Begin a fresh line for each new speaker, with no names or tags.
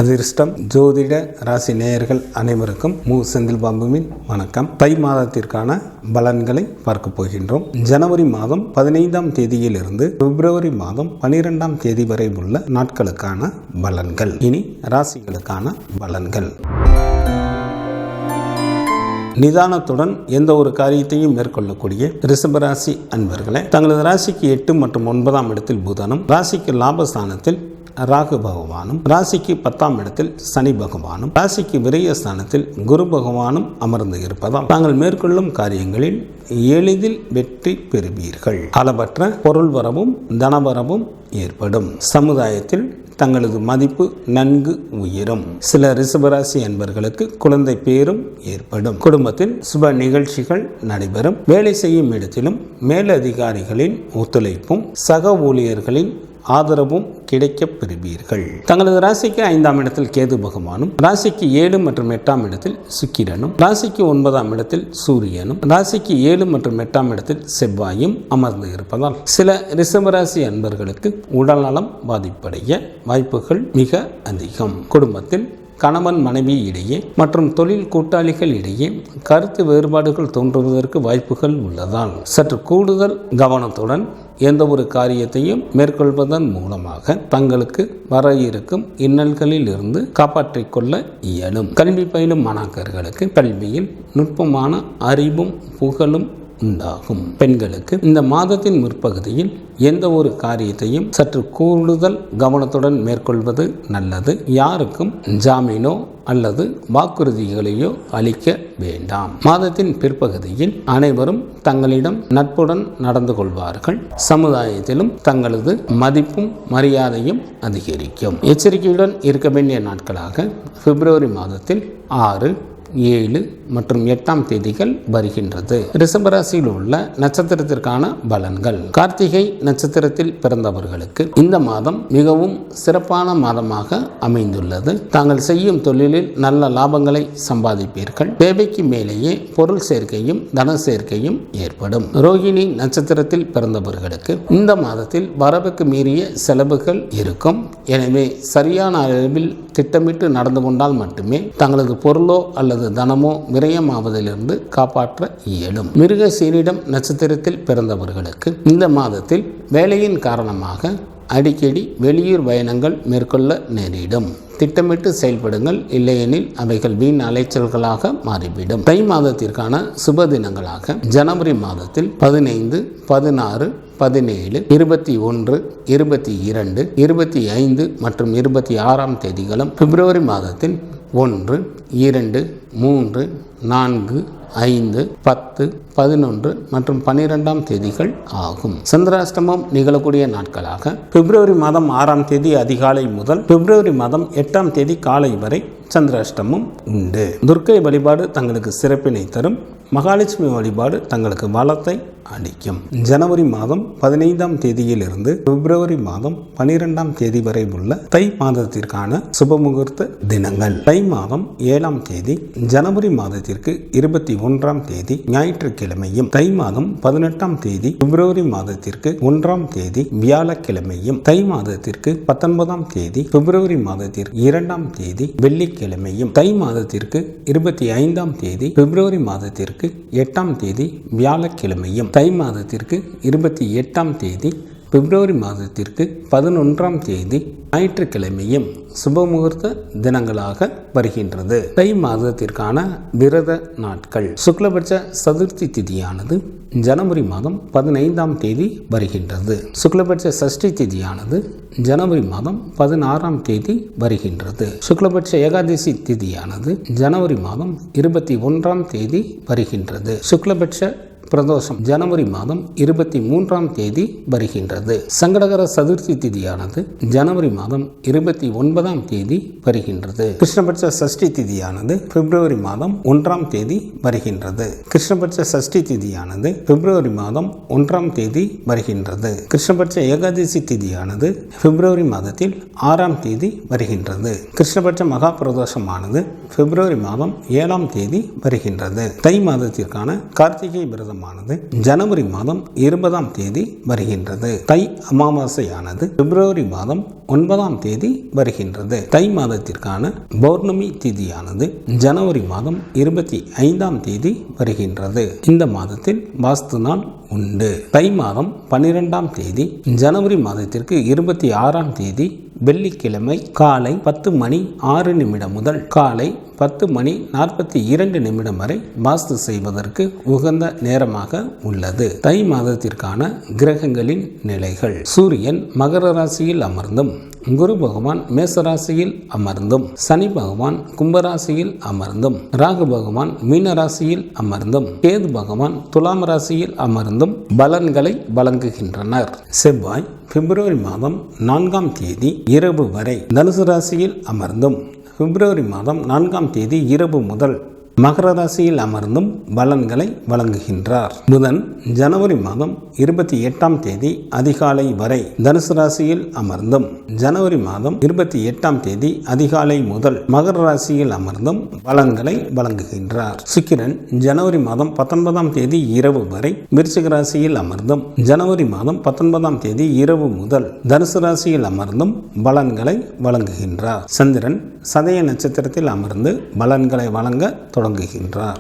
அதிர்ஷ்டம் ஜோதிட ராசி நேயர்கள் அனைவருக்கும் செந்தில் பாம்புவின் வணக்கம். தை மாதத்திற்கான பலன்களை பார்க்க போகின்றோம். ஜனவரி மாதம் 15ஆம் தேதியிலிருந்து பிப்ரவரி மாதம் 12ஆம் தேதி வரை உள்ள நாட்களுக்கான பலன்கள். இனி ராசிகளுக்கான பலன்கள். நிதானத்துடன் எந்த ஒரு காரியத்தையும் மேற்கொள்ளக்கூடிய ரிஷபராசி அன்பர்களே, தங்களது ராசிக்கு 8 மற்றும் 9ஆம் இடத்தில் புதனும், ராசிக்கு லாபஸ்தானத்தில் ராகு பகவானும், ராசிக்கு 10ஆம் இடத்தில் சனி பகவானும், ராசிக்கு விரயஸ்தானத்தில் குரு பகவானும் அமர்ந்து இருப்பதால் தாங்கள் மேற்கொள்ளும் காரியங்களில் எளிதில் வெற்றி பெறுவீர்கள். அளவற்ற பொருள் வரவும் தனவரவும் ஏற்படும். சமுதாயத்தில் தங்களது மதிப்பு நன்கு உயரும். சில ரிஷபராசி அன்பர்களுக்கு குழந்தை பேரும் ஏற்படும். குடும்பத்தில் சுப நிகழ்ச்சிகள் நடைபெறும். வேலை செய்யும் இடத்திலும் மேலதிகாரிகளின் ஒத்துழைப்பும் சக ஊழியர்களின் ஆதரவும் கிடைக்கப் பெறுவீர்கள். தங்களது ராசிக்கு 5ஆம் இடத்தில் கேது பகவானும், ராசிக்கு 7 மற்றும் 8ஆம் இடத்தில் சுக்கிரனும், ராசிக்கு 9ஆம் இடத்தில் சூரியனும், ராசிக்கு 7 மற்றும் 8ஆம் இடத்தில் செவ்வாயும் அமர்ந்து இருப்பதால் சில ரிஷபராசி அன்பர்களுக்கு உடல்நலம் பாதிப்படைய வாய்ப்புகள் மிக அதிகம். குடும்பத்தில் கணவன் மனைவி இடையே மற்றும் தொழில் கூட்டாளிகள் இடையே கருத்து வேறுபாடுகள் தோன்றுவதற்கு வாய்ப்புகள் உள்ளதால் சற்று கூடுதல் கவனத்துடன் எந்த ஒரு காரியத்தையும் மேற்கொள்வதன் மூலமாக தங்களுக்கு வர இருக்கும் இன்னல்களில் இருந்து காப்பாற்றிக் கொள்ள இயலும். கல்வி பயிலும் மாணாக்கர்களுக்கு கல்வியில் நுட்பமான அறிவும் புகழும் உண்டாகும். பெண்களுக்கு இந்த மாதத்தின் முற்பகுதியில் எந்த ஒரு காரியத்தையும் சற்று கூடுதல் கவனத்துடன் மேற்கொள்வது நல்லது. யாருக்கும் ஜாமீனோ அல்லது வாக்குறுதிகளையோ அளிக்க வேண்டாம். மாதத்தின் பிற்பகுதியில் அனைவரும் தங்களிடம் நட்புடன் நடந்து கொள்வார்கள். சமுதாயத்திலும் தங்களது மதிப்பும் மரியாதையும் அதிகரிக்கும். எச்சரிக்கையுடன் இருக்க வேண்டிய நாட்களாக பிப்ரவரி மாதத்தில் 6, 7 மற்றும் 8ஆம் தேதிகள் வருகின்றது. ரிஷபராசியில் உள்ள நட்சத்திரத்திற்கான பலன்கள். கார்த்திகை நட்சத்திரத்தில் பிறந்தவர்களுக்கு இந்த மாதம் மிகவும் சிறப்பான மாதமாக அமைந்துள்ளது. தாங்கள் செய்யும் தொழிலில் நல்ல லாபங்களை சம்பாதிப்பீர்கள். தேவைக்கு மேலேயே பொருள் சேர்க்கையும் தன சேர்க்கையும் ஏற்படும். ரோகிணி நட்சத்திரத்தில் பிறந்தவர்களுக்கு இந்த மாதத்தில் வரவுக்கு மீறிய செலவுகள் இருக்கும். எனவே சரியான அளவில் திட்டமிட்டு நடந்து கொண்டால் மட்டுமே தங்களது பொருளோ அல்லது தனமோ விரயமாவதிலிருந்து காப்பாற்ற இயலும். மிருக சீரிடம் நட்சத்திரத்தில் பிறந்தவர்களுக்கு இந்த மாதத்தில் வேலையின் காரணமாக அடிக்கடி வெளியூர் பயணங்கள் மேற்கொள்ள நேரிடும். திட்டமிட்டு செயல்படுங்கள், இல்லையெனில் அவைகள் வீண் அலைச்சல்களாக மாறிவிடும். தை மாதத்திற்கான சுப தினங்களாக ஜனவரி மாதத்தில் 15, 16, 17, 21, 22, 25 மற்றும் 26ஆம் தேதிகளும், பிப்ரவரி மாதத்தில் 1, 2, 3, 4, 5, 10, 11 மற்றும் 12ஆம் தேதிகள் ஆகும். சந்திராஷ்டமம் நிகழக்கூடிய நாட்களாக பிப்ரவரி மாதம் 6ஆம் தேதி அதிகாலை முதல் பிப்ரவரி மாதம் 8ஆம் தேதி காலை வரை சந்திராஷ்டமம் உண்டு. துர்க்கை வழிபாடு தங்களுக்கு சிறப்பினை தரும். மகாலட்சுமி வழிபாடு தங்களுக்கு வளத்தை அளிக்கும். ஜனவரி மாதம் 15ஆம் தேதியிலிருந்து பிப்ரவரி மாதம் 12ஆம் தேதி வரை உள்ள தை மாதத்திற்கான சுபமுகூர்த்த தினங்கள். தை மாதம் 7ஆம் தேதி ஜனவரி மாதத்திற்கு 21ஆம் தேதி ஞாயிற்றுக்கிழமையும், தை மாதம் 18ஆம் தேதி பிப்ரவரி மாதத்திற்கு 1ஆம் தேதி வியாழக்கிழமையும், தை மாதத்திற்கு 19ஆம் தேதி பிப்ரவரி மாதத்திற்கு 2ஆம் தேதி வெள்ளிக்கிழமையும், தை மாதத்திற்கு 25ஆம் தேதி பிப்ரவரி மாதத்திற்கு 8ஆம் தேதி வியாழக்கிழமையும், தை மாதத்திற்கு 28ஆம் தேதி பிப்ரவரி மாதத்திற்கு 11ஆம் தேதி ஞாயிற்றுக்கிழமையும் சுபமுகூர்த்த தினங்களாக வருகின்றது. தை மாதத்திற்கான விரத நாட்கள். சுக்லபட்ச சதுர்த்தி திதியானது ஜனவரி மாதம் 15ஆம் தேதி வருகின்றது. சுக்லபட்ச சஷ்டி திதியானது ஜனவரி மாதம் 16ஆம் தேதி வருகின்றது. சுக்லபட்ச ஏகாதசி திதியானது ஜனவரி மாதம் 21ஆம் தேதி வருகின்றது. சுக்லபட்ச பிரதோஷம் ஜனவரி மாதம் 23ஆம் தேதி வருகின்றது. சங்கடகர சதுர்த்தி திதியானது ஜனவரி மாதம் 29ஆம் தேதி வருகின்றது. கிருஷ்ணபட்ச சஷ்டி திதியானது பிப்ரவரி மாதம் 1ஆம் தேதி வருகின்றது. கிருஷ்ணபட்ச சஷ்டி திதியானது பிப்ரவரி மாதம் 1ஆம் தேதி வருகின்றது. கிருஷ்ணபட்ச ஏகாதசி திதியானது பிப்ரவரி மாதத்தில் 6ஆம் தேதி வருகின்றது. கிருஷ்ணபட்ச மகா பிரதோஷமானது பிப்ரவரி மாதம் 7ஆம் தேதி வருகின்றது. தை மாதத்திற்கான கார்த்திகை விரதம் பட்சமானது ஜனவரி மாதம் 20ஆம் தேதி வருகின்றது. தை அமாவாசையானது பிப்ரவரி மாதம் 9ஆம் தேதி வருகின்றது. தை மாதத்திற்கான பௌர்ணமி திதியானது ஜனவரி மாதம் 25ஆம் தேதி வருகின்றது. இந்த மாதத்தில் வாஸ்து நாள் உண்டு. தை மாதம் 12ஆம் தேதி ஜனவரி மாதத்திற்கு 26ஆம் தேதி வெள்ளிக்கிழமை காலை 10:06 முதல் காலை 10:42 வரை வாஸ்து செய்வதற்கு உகந்த நேரமாக உள்ளது. தை மாதத்திற்கான கிரகங்களின் நிலைகள்: சூரியன் மகர ராசியில் அமர்ந்தும், குரு பகவான் மேசராசியில் அமர்ந்தும், சனி பகவான் கும்பராசியில் அமர்ந்தும், ராகு பகவான் மீன ராசியில் அமர்ந்தும், கேது பகவான் துலாம் ராசியில் அமர்ந்தும் பலன்களை வழங்குகின்றனர். செவ்வாய் பிப்ரவரி மாதம் 4ஆம் தேதி இரவு வரை தனுசு ராசியில் அமர்ந்தும், பிப்ரவரி மாதம் 4ஆம் தேதி இரவு முதல் மகர ராசியில் அமர்ந்தும் பலன்களை வழங்குகின்றார். புதன் ஜனவரி மாதம் 28ஆம் தேதி அதிகாலை வரை தனுசு ராசியில் அமர்ந்தும், ஜனவரி மாதம் 28ஆம் தேதி அதிகாலை முதல் மகர ராசியில் அமர்ந்தும் பலன்களை வழங்குகின்றார். சுக்கிரன் ஜனவரி மாதம் 19ஆம் தேதி இரவு வரை விருச்சிக ராசியில் அமர்ந்தும், ஜனவரி மாதம் 19ஆம் தேதி இரவு முதல் தனுசு ராசியில் அமர்ந்தும் பலன்களை வழங்குகின்றார். சந்திரன் சதய நட்சத்திரத்தில் அமர்ந்து பலன்களை வழங்க தொடங்குகின்றார்.